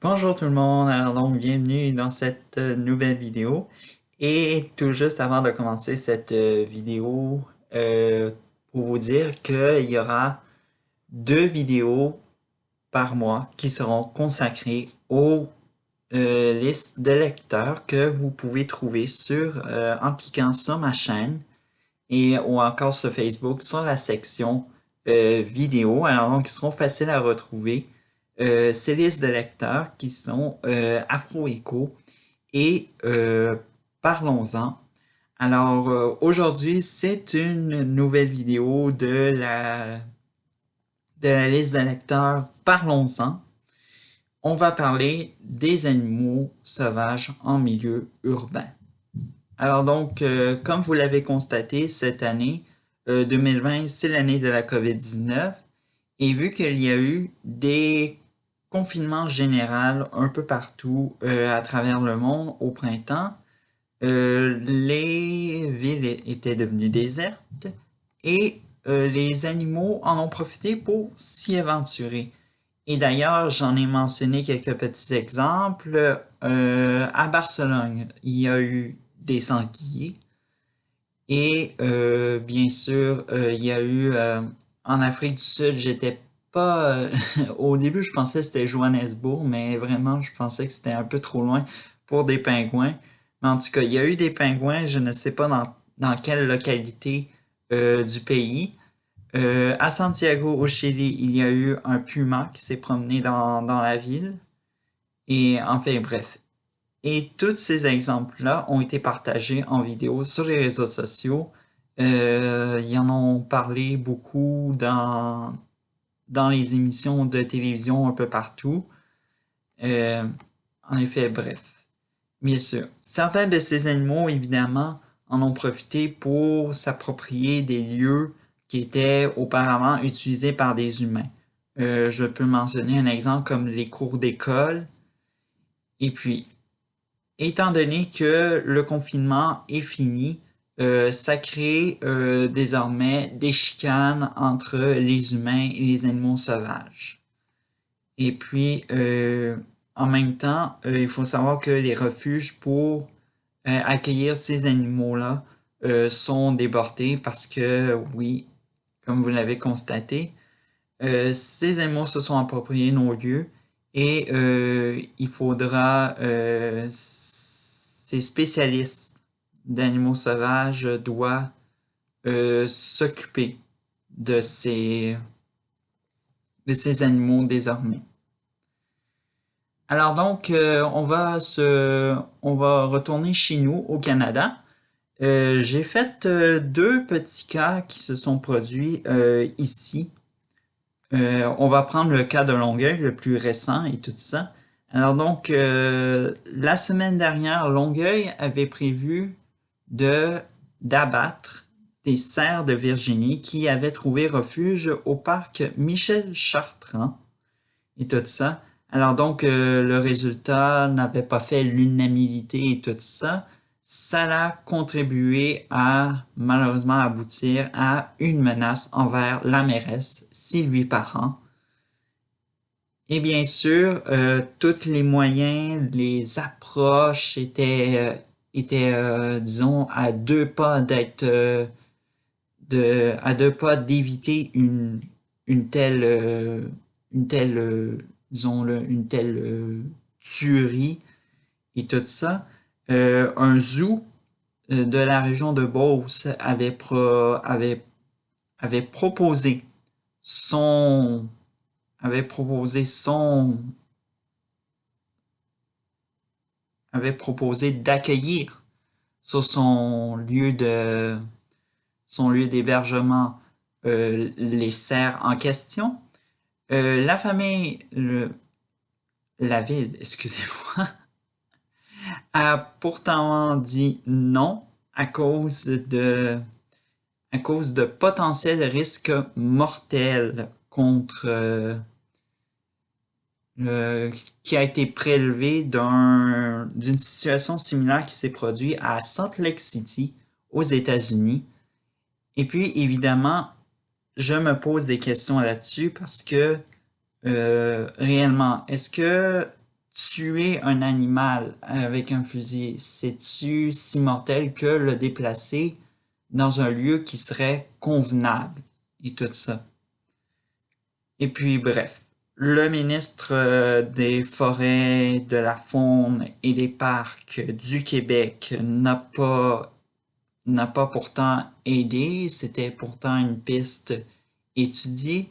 Bonjour tout le monde, alors donc bienvenue dans cette nouvelle vidéo. Et tout juste avant de commencer cette vidéo, pour vous dire qu'il y aura deux vidéos par mois qui seront consacrées aux listes de lecteurs que vous pouvez trouver en cliquant sur ma chaîne ou encore sur Facebook sur la section vidéo. Alors donc, ils seront faciles à retrouver. Ces listes de lecteurs qui sont Afro-Écho et Parlons-en. Alors aujourd'hui, c'est une nouvelle vidéo de la liste de lecteurs Parlons-en. On va parler des animaux sauvages en milieu urbain. Alors donc, comme vous l'avez constaté, cette année, 2020, c'est l'année de la COVID-19. Et vu qu'il y a eu des confinements généraux un peu partout à travers le monde au printemps, les villes étaient devenues désertes et les animaux en ont profité pour s'y aventurer. Et d'ailleurs, j'en ai mentionné quelques petits exemples. À Barcelone, il y a eu des sangliers. Et bien sûr, il y a eu en Afrique du Sud, j'étais pas. Au début, je pensais que c'était Johannesburg, mais vraiment, je pensais que c'était un peu trop loin pour des pingouins. Mais en tout cas, il y a eu des pingouins, je ne sais pas dans quelle localité du pays. À Santiago, au Chili, il y a eu un puma qui s'est promené dans la ville. Et enfin, bref. Et tous ces exemples-là ont été partagés en vidéo sur les réseaux sociaux. Ils en ont parlé beaucoup dans les émissions de télévision un peu partout. Euh, En effet, bref. Bien sûr, certains de ces animaux, évidemment, en ont profité pour s'approprier des lieux qui étaient auparavant utilisés par des humains. Je peux mentionner un exemple comme les cours d'école. Et puis, étant donné que le confinement est fini, ça crée désormais des chicanes entre les humains et les animaux sauvages. Et puis, en même temps, il faut savoir que les refuges pour accueillir ces animaux-là sont débordés parce que, oui, comme vous l'avez constaté, ces animaux se sont appropriés nos lieux et il faudra, ces spécialistes d'animaux sauvages doivent s'occuper de ces animaux désormais. Alors donc, on va retourner chez nous au Canada. J'ai fait deux petits cas qui se sont produits ici. On va prendre le cas de Longueuil, le plus récent et tout ça. Alors donc, la semaine dernière, Longueuil avait prévu de d'abattre des cerfs de Virginie qui avaient trouvé refuge au parc Michel Chartrand et tout ça. Alors donc, le résultat n'avait pas fait l'unanimité et tout ça. Ça a contribué à malheureusement aboutir à une menace envers la mairesse Sylvie Parent. Et bien sûr, tous les moyens, les approches étaient, disons, à deux pas à deux pas d'éviter une telle, disons-le, une telle tuerie et tout ça. Un zoo de la région de Beauce avait proposé son, avait proposé son, avait proposé d'accueillir sur son lieu d'hébergement les cerfs en question. La famille, la ville, excusez-moi, a pourtant dit non à cause de potentiels risques mortels qui a été prélevé d'une situation similaire qui s'est produite à Salt Lake City aux États-Unis. Et puis, évidemment, je me pose des questions là-dessus parce que réellement, est-ce que tuer un animal avec un fusil, c'est-tu si mortel que le déplacer dans un lieu qui serait convenable et tout ça. Et puis, bref, le ministre des Forêts, de la Faune et des Parcs du Québec n'a pas pourtant aidé, c'était pourtant une piste étudiée.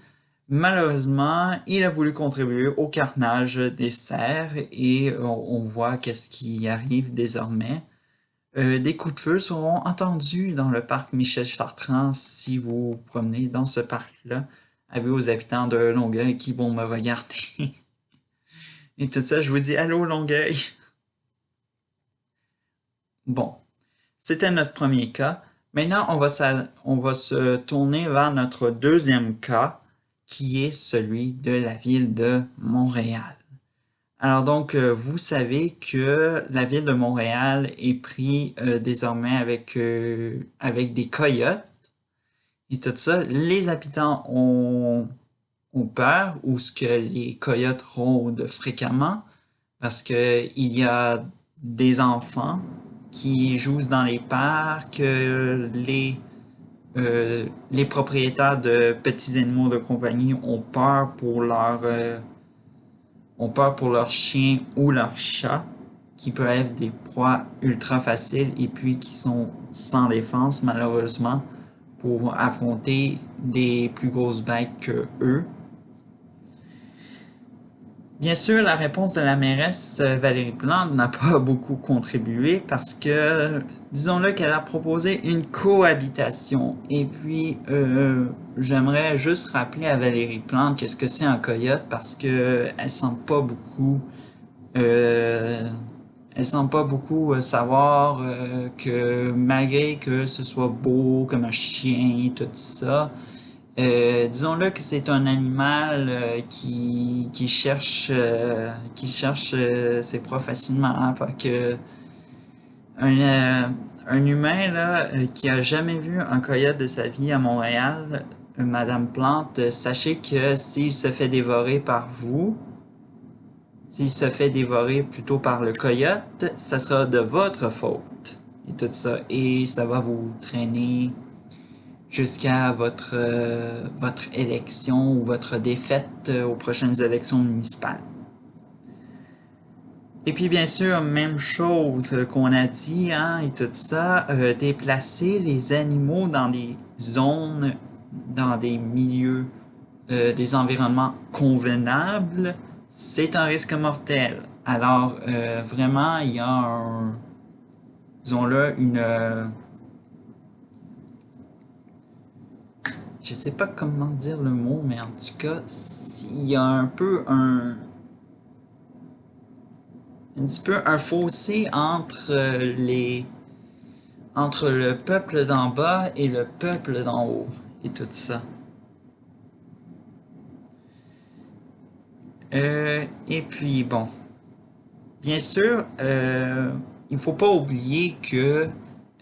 Malheureusement, il a voulu contribuer au carnage des cerfs et on voit qu'est-ce qui arrive désormais. Des coups de feu seront entendus dans le parc Michel Chartrand si vous vous promenez dans ce parc-là. Avec aux habitants de Longueuil qui vont me regarder. Et tout ça, je vous dis allô Longueuil. Bon, c'était notre premier cas. Maintenant, on va se tourner vers notre deuxième cas, qui est celui de la ville de Montréal. Alors donc, vous savez que la ville de Montréal est prise désormais avec des coyotes et tout ça. Les habitants ont peur ou ce que les coyotes rôdent fréquemment parce que il y a des enfants qui jouent dans les parcs, les propriétaires de petits animaux de compagnie ont peur pour leurs chiens ou leurs chats qui peuvent être des proies ultra faciles et puis qui sont sans défense malheureusement pour affronter des plus grosses bêtes que eux. Bien sûr, la réponse de la mairesse Valérie Plante n'a pas beaucoup contribué parce que, disons-le, qu'elle a proposé une cohabitation. Et puis, j'aimerais juste rappeler à Valérie Plante qu'est-ce que c'est un coyote parce que elle semble pas beaucoup, savoir que malgré que ce soit beau comme un chien, tout ça. Disons-le que c'est un animal qui cherche ses proies facilement. Hein, parce que un humain là, qui a jamais vu un coyote de sa vie à Montréal, Madame Plante, sachez que s'il se fait dévorer par vous, s'il se fait dévorer plutôt par le coyote, ça sera de votre faute. Et tout ça. Et ça va vous traîner jusqu'à votre élection ou votre défaite aux prochaines élections municipales. Et puis bien sûr, même chose qu'on a dit, hein, et tout ça, déplacer les animaux dans des zones, dans des milieux, des environnements convenables, c'est un risque mortel. Alors vraiment, il y a disons-le, je sais pas comment dire le mot, mais en tout cas, il y a un petit peu un fossé entre le peuple d'en bas et le peuple d'en haut et tout ça. Et puis bon, bien sûr, il faut pas oublier que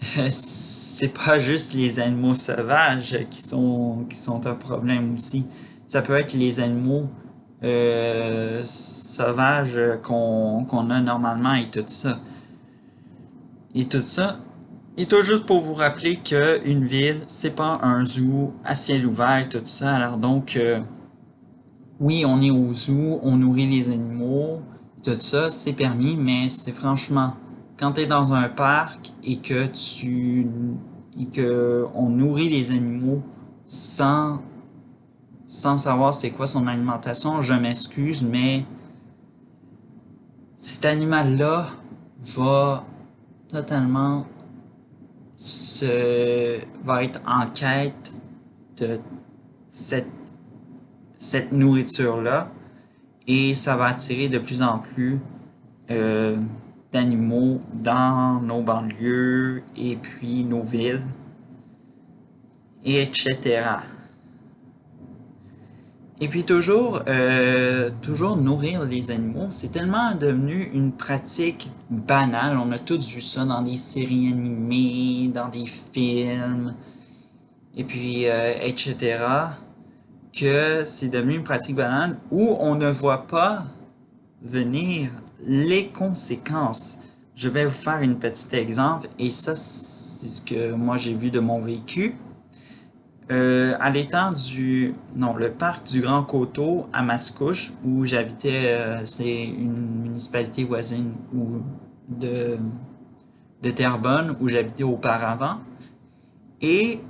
c'est pas juste les animaux sauvages qui sont un problème aussi. Ça peut être les animaux sauvages qu'on a normalement et tout ça. Et tout ça. Et tout juste pour vous rappeler qu'une ville, c'est pas un zoo à ciel ouvert, tout ça. Alors donc, oui, on est au zoo, on nourrit les animaux, tout ça, c'est permis, mais c'est franchement, quand tu es dans un parc et que on nourrit les animaux sans savoir c'est quoi son alimentation, je m'excuse, mais cet animal-là va totalement va être en quête de cette nourriture-là et ça va attirer de plus en plus d'animaux dans nos banlieues et puis nos villes, et etc. Et puis toujours nourrir les animaux, c'est tellement devenu une pratique banale. On a tous vu ça dans des séries animées, dans des films, et puis etc. que c'est devenu une pratique banale où on ne voit pas venir les conséquences. Je vais vous faire un petit exemple et ça, c'est ce que moi j'ai vu de mon vécu. À l'étang le parc du Grand Coteau à Mascouche, où j'habitais, c'est une municipalité voisine de, de Terrebonne, où j'habitais auparavant. Et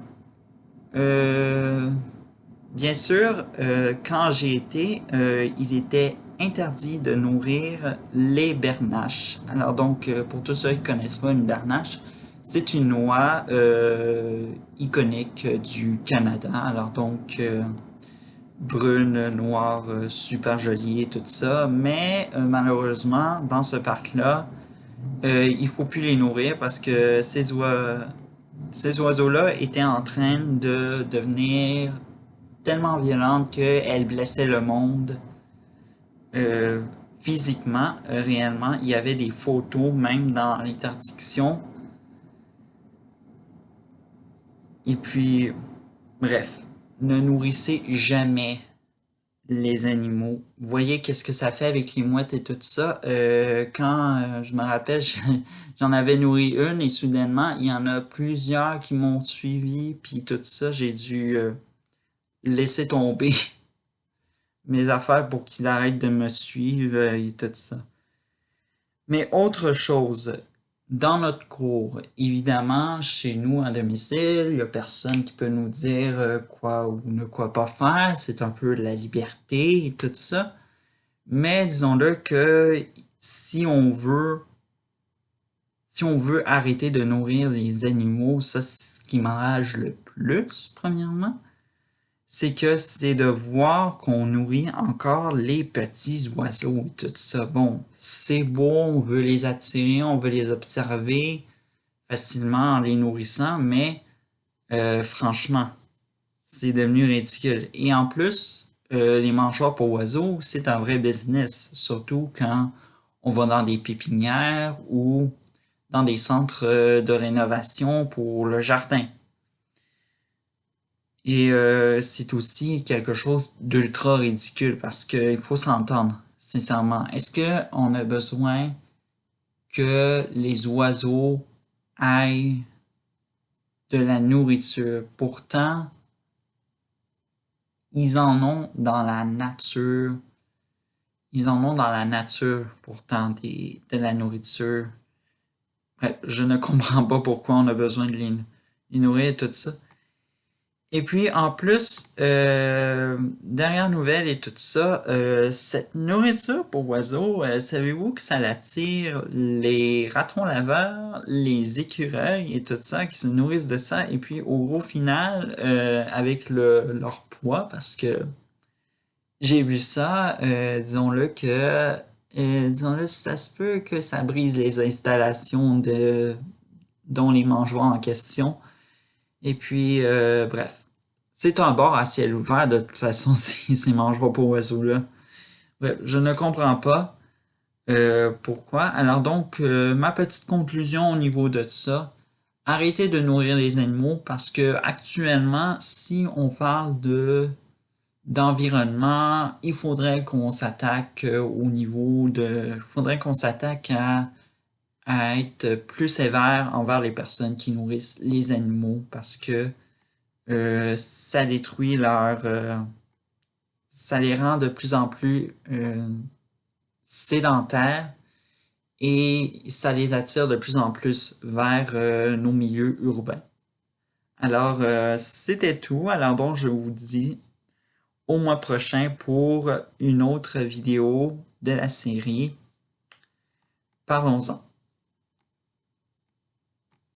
euh, bien sûr, quand j'ai été, il était interdit de nourrir les bernaches. Alors donc, pour tous ceux qui ne connaissent pas une bernache, c'est une oie iconique du Canada. Alors donc, brune, noire, super jolie et tout ça. Mais malheureusement, dans ce parc-là, il faut plus les nourrir parce que ces oiseaux-là étaient en train de devenir tellement violentes qu'elles blessaient le monde euh, physiquement, réellement. Il y avait des photos même dans l'interdiction. Et puis, bref, ne nourrissez jamais les animaux. Voyez qu'est-ce que ça fait avec les mouettes et tout ça. Quand je me rappelle, j'en avais nourri une et soudainement, il y en a plusieurs qui m'ont suivi, puis tout ça, j'ai dû laisser tomber mes affaires pour qu'ils arrêtent de me suivre et tout ça. Mais autre chose, dans notre cours, évidemment, chez nous à domicile, il n'y a personne qui peut nous dire quoi ou ne quoi pas faire. C'est un peu de la liberté et tout ça. Mais disons-le que si on veut, si on veut arrêter de nourrir les animaux, ça c'est ce qui m'enrage le plus, premièrement, c'est de voir qu'on nourrit encore les petits oiseaux et tout ça. Bon, c'est beau, on veut les attirer, on veut les observer facilement en les nourrissant, mais franchement, c'est devenu ridicule. Et en plus, les mangeoires pour oiseaux, c'est un vrai business, surtout quand on va dans des pépinières ou dans des centres de rénovation pour le jardin. Et c'est aussi quelque chose d'ultra ridicule parce qu'il faut s'entendre, sincèrement. Est-ce qu'on a besoin que les oiseaux aillent de la nourriture? Pourtant, ils en ont dans la nature. Ils en ont dans la nature, pourtant, de la nourriture. Bref, je ne comprends pas pourquoi on a besoin de les nourrir et tout ça. Et puis, en plus, dernière nouvelle et tout ça, cette nourriture pour oiseaux, savez-vous que ça attire les ratons laveurs, les écureuils et tout ça qui se nourrissent de ça, et puis au gros final, avec leur poids, parce que j'ai vu ça, disons-le, ça se peut que ça brise les installations dont les mangeoires en question. Et puis, bref. C'est un bar à ciel ouvert, de toute façon, ces mangeoires pour oiseaux-là. Bref, je ne comprends pas pourquoi. Alors donc, ma petite conclusion au niveau de ça, arrêtez de nourrir les animaux parce que actuellement, si on parle d'environnement, il faudrait qu'on s'attaque il faudrait qu'on s'attaque à être plus sévère envers les personnes qui nourrissent les animaux parce que ça détruit ça les rend de plus en plus sédentaires et ça les attire de plus en plus vers nos milieux urbains. Alors, c'était tout. Alors donc, je vous dis au mois prochain pour une autre vidéo de la série. Parlons-en.